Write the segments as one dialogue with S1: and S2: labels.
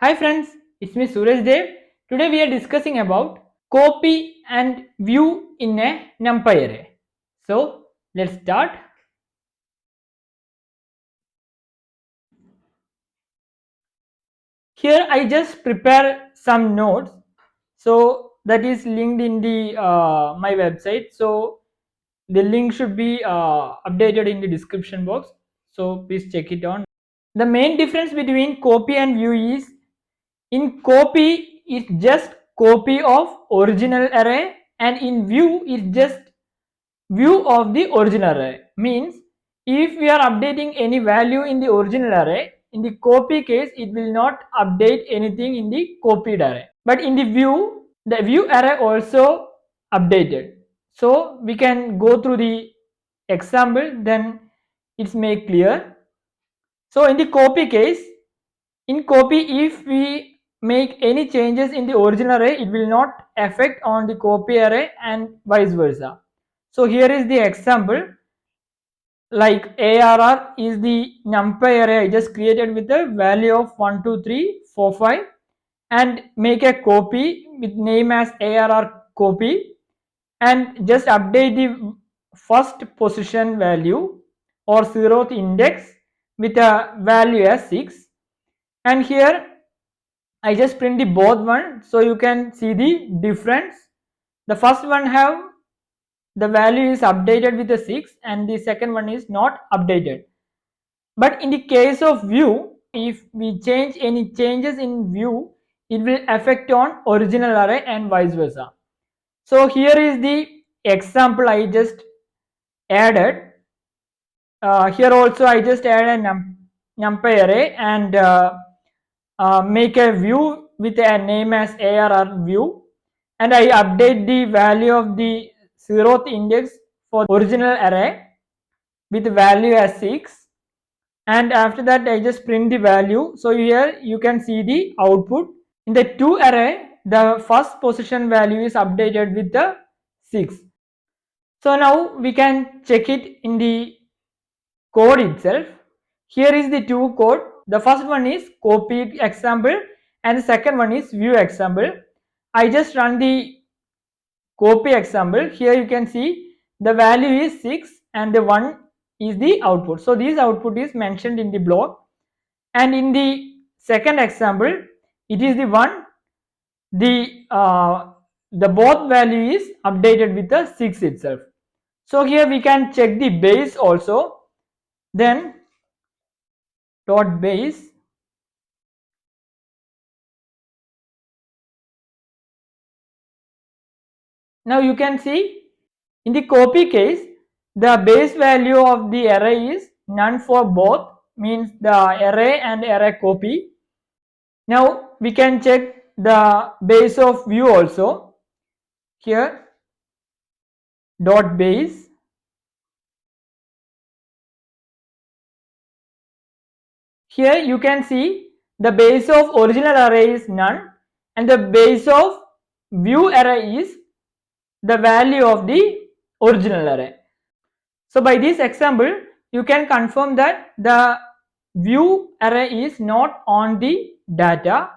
S1: Hi friends, it's me Sooraj. Today we are discussing about copy and view in a NumPy array. So let's start. Here I just prepare some notes. So that is linked in the my website. So the link should be updated in the description box. So please check it on. The main difference between copy and view is in copy it's just copy of original array, and in view it's just view of the original array. Means if we are updating any value in the original array, in the copy case it will not update anything in the copied array, but in the view array also updated. So we can go through the example, then it's made clear. So in the copy case, in copy if we make any changes in the original array, it will not affect on the copy array and vice versa. So here is the example, like ARR is the NumPy array I just created with the value of 1 2 3 4 5 and make a copy with name as ARR copy and just update the first position value or 0th index with a value as 6, and here I just print the both one so you can see the difference. The first one have the value is updated with the 6 and the second one is not updated. But in the case of view, if we change any changes in view, it will affect on original array and vice versa. So here is the example I just added. Here also I just add a NumPy array and make a view with a name as ARR view, and I update the value of the 0th index for original array with value as 6, and after that I just print the value. So here you can see the output. In the 2 array, the first position value is updated with the 6. So now we can check it in the code itself. Here is the two code. The first one is copy example and the second one is view example. I just run the copy example. Here you can see the value is 6 and the 1 is the output. So this output is mentioned in the block, and in the second example it is the 1, the both value is updated with the 6 itself. So here we can check the base also. Then dot base, now you can see in the copy case the base value of the array is none for both, means the array and array copy. Now we can check the base of view also. Here dot base, here you can see the base of original array is none and the base of view array is the value of the original array. So by this example you can confirm that the view array is not on the data.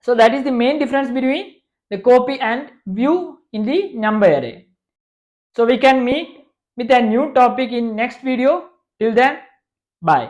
S1: So that is the main difference between the copy and view in the number array. So we can meet with a new topic in next video. Till then, bye.